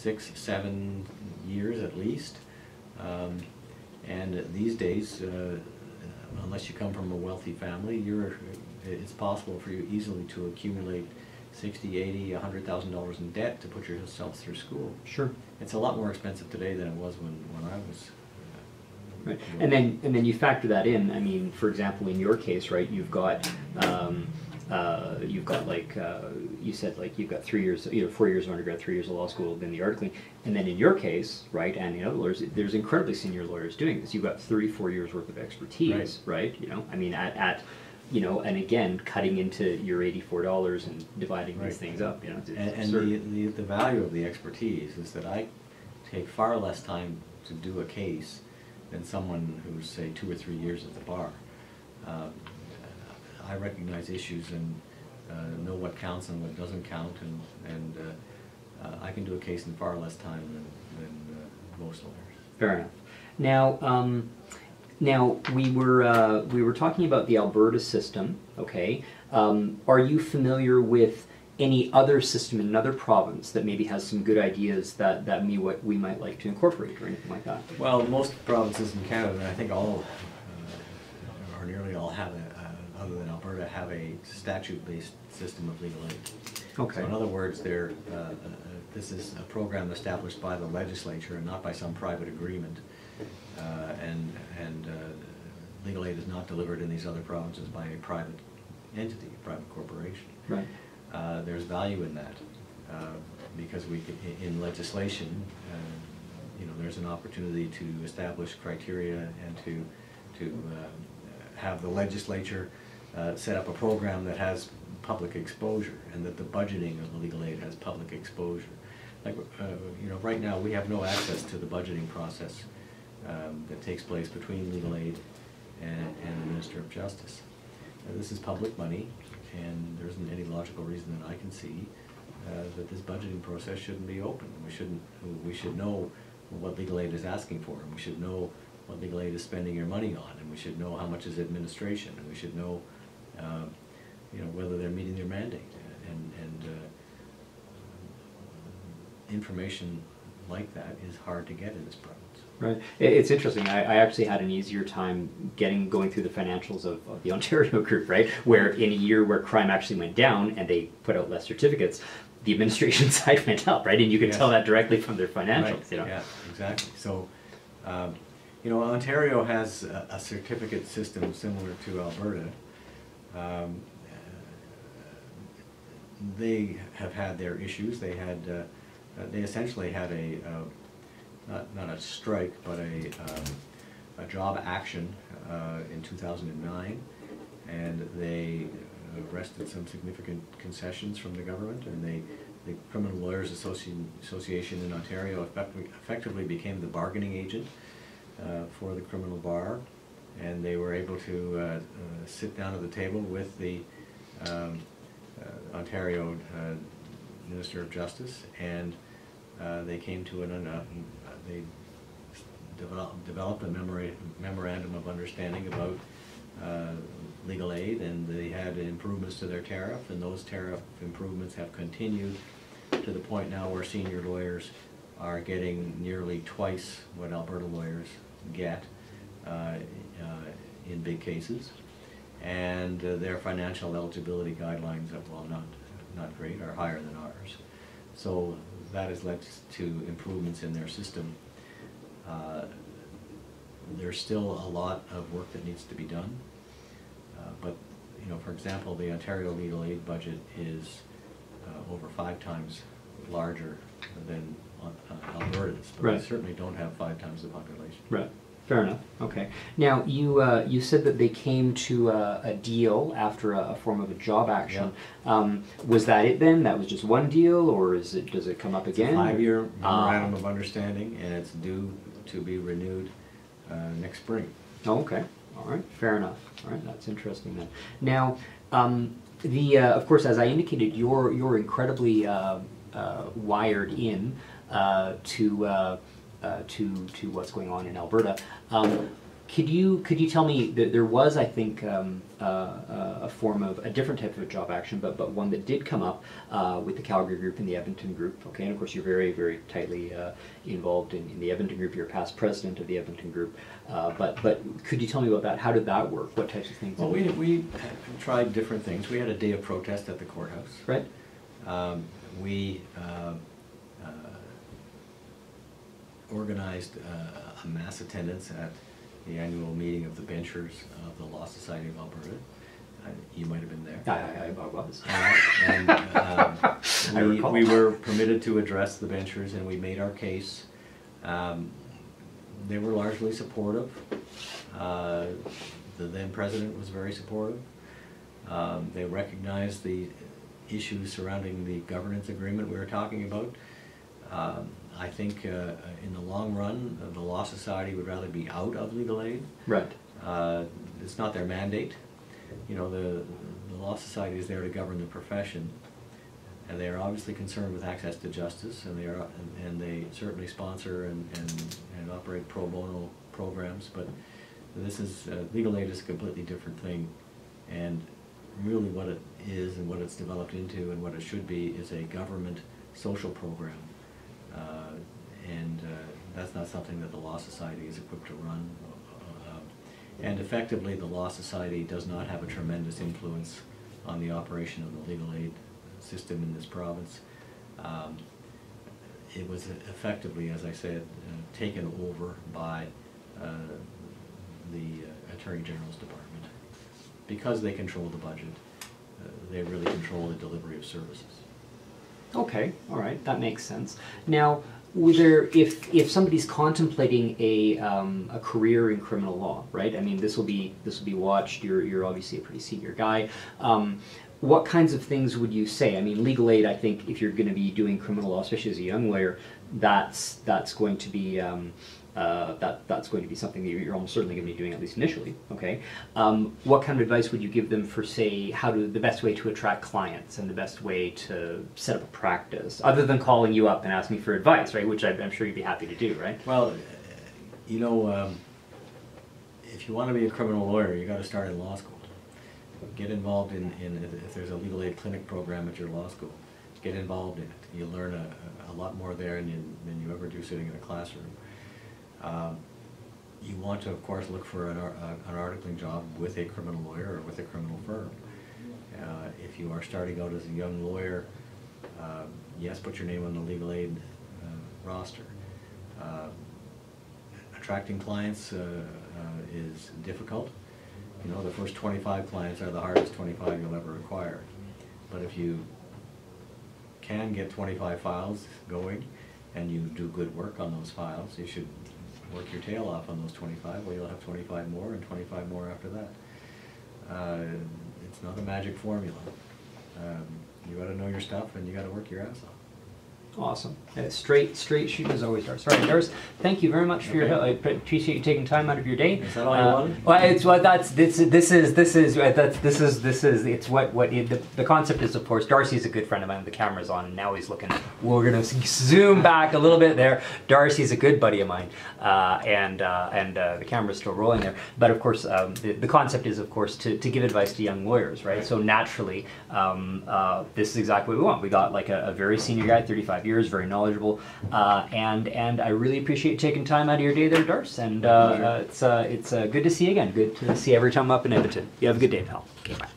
6, 7 years at least. And these days, unless you come from a wealthy family, it's possible for you easily to accumulate $60,000, $80,000, $100,000 in debt to put yourself through school. Sure. It's a lot more expensive today than it was when I was. Right. And then you factor that in. I mean, for example, in your case, right, you've got like you said, like you've got 3 years, 4 years of undergrad, 3 years of law school, then the articling, and then in your case, right, and in other lawyers, there's incredibly senior lawyers doing this. You've got 34 years worth of expertise, right? You know, I mean, at and again, cutting into your $84 and dividing these things up, you know. And the value of the expertise is that I take far less time to do a case than someone who's, say, 2 or 3 years at the bar. I recognize issues and know what counts and what doesn't count, and I can do a case in far less time than most lawyers. Fair enough. Now we were talking about the Alberta system. Okay, are you familiar with any other system in another province that maybe has some good ideas that we might like to incorporate or anything like that? Well, most provinces in Canada, I think all, or nearly all, have other than Alberta, have a statute-based system of legal aid. Okay. So in other words, this is a program established by the legislature and not by some private agreement. And legal aid is not delivered in these other provinces by a private entity, a private corporation. Right. There's value in that because in legislation, there's an opportunity to establish criteria and to have the legislature set up a program that has public exposure, and that the budgeting of the legal aid has public exposure. Like right now we have no access to the budgeting process that takes place between legal aid and the Minister of Justice. This is public money, and there isn't any logical reason that I can see that this budgeting process shouldn't be open. We should know what legal aid is asking for, and we should know what legal aid is spending your money on, and we should know how much is administration, and we should know whether they're meeting their mandate, and information like that is hard to get in this province. Right. It's interesting. I actually had an easier time going through the financials of the Ontario group, right? Where in a year where crime actually went down and they put out less certificates, the administration side went up, right? And you can tell that directly from their financials. Right. You know? Yeah, exactly. So, Ontario has a certificate system similar to Alberta. They have had their issues. They essentially had not a strike, but a job action in 2009, and they wrested some significant concessions from the government, and the Criminal Lawyers Association in Ontario effectively became the bargaining agent for the criminal bar, and they were able to sit down at the table with the Ontario Minister of Justice, and they came to they developed a memorandum of understanding about legal aid, and they had improvements to their tariff, and those tariff improvements have continued to the point now where senior lawyers are getting nearly twice what Alberta lawyers get in big cases, and their financial eligibility guidelines, while not great, are higher than ours. So that has led to improvements in their system. There's still a lot of work that needs to be done, but for example, the Ontario legal aid budget is over 5 times larger than Alberta's, but we certainly don't have 5 times the population. Right. Fair enough. Okay. Now, you said that they came to a deal after a form of a job action. Yeah. Was that it then? That was just one deal, or does it come up again? It's a 5-year memorandum of understanding, and it's due to be renewed next spring. Oh, okay. All right. Fair enough. All right. That's interesting then. Now, of course, as I indicated, you're incredibly wired in to what's going on in Alberta. could you tell me that there was, I think, a form of a different type of job action, but one that did come up with the Calgary group and the Edmonton group. Okay, and of course you're very, very tightly involved in the Edmonton group. You're past president of the Edmonton group. But could you tell me about that? How did that work? What types of things? Well, we tried different things. We had a day of protest at the courthouse. Right. We organized a mass attendance at the annual meeting of the benchers of the Law Society of Alberta. You might have been there. I was. And we were permitted to address the benchers, and we made our case. They were largely supportive. The then president was very supportive. They recognized the issues surrounding the governance agreement we were talking about. I think in the long run, the Law Society would rather be out of legal aid. Right. It's not their mandate. You know, the Law Society is there to govern the profession, and they are obviously concerned with access to justice, and they certainly sponsor and operate pro bono programs. But this is legal aid is a completely different thing, and really what it is and what it's developed into and what it should be is a government social program. That's not something that the Law Society is equipped to run. And effectively, the Law Society does not have a tremendous influence on the operation of the legal aid system in this province. It was effectively, as I said, taken over by the Attorney General's Department. Because they control the budget, they really control the delivery of services. Okay, all right, that makes sense. Now, if somebody's contemplating a career in criminal law, right? I mean, this will be watched. You're obviously a pretty senior guy. What kinds of things would you say? I mean, legal aid. I think if you're going to be doing criminal law, especially as a young lawyer, that's going to be that's going to be something that you're almost certainly going to be doing, at least initially. Okay. What kind of advice would you give them for, say, the best way to attract clients and the best way to set up a practice, other than calling you up and asking for advice, right? Which I'm sure you'd be happy to do, right? Well, you know, if you want to be a criminal lawyer, you got to start in law school. Get involved in if there's a legal aid clinic program at your law school. Get involved in it. You learn a lot more there than you ever do sitting in a classroom. You want to, of course, look for an articling job with a criminal lawyer or with a criminal firm. If you are starting out as a young lawyer, yes, put your name on the legal aid roster. Attracting clients is difficult. You know, the first 25 clients are the hardest 25 you'll ever acquire. But if you can get 25 files going and you do good work on those files, you should work your tail off on those 25. Well, you'll have 25 more and 25 more after that. It's not a magic formula. You got to know your stuff and you got to work your ass off. Awesome. Straight shooting as always, Doris. All right, Doris, thank you very much for your help. I appreciate you taking time out of your day. Is that all you wanted? Well, it's what the concept is. Of course, Darcy's a good friend of mine. The camera's on, and now he's looking. We're gonna zoom back a little bit there. Darcy's a good buddy of mine, and the camera's still rolling there. But of course, the concept is, of course, to give advice to young lawyers, right? So naturally, this is exactly what we want. We got like a very senior guy, 35 years, very knowledgeable, and I really appreciate you taking time out of your day there, Darce, and it's good to see you again. Good to see you every time I'm up in Edmonton. You have a good day, pal. Okay, bye.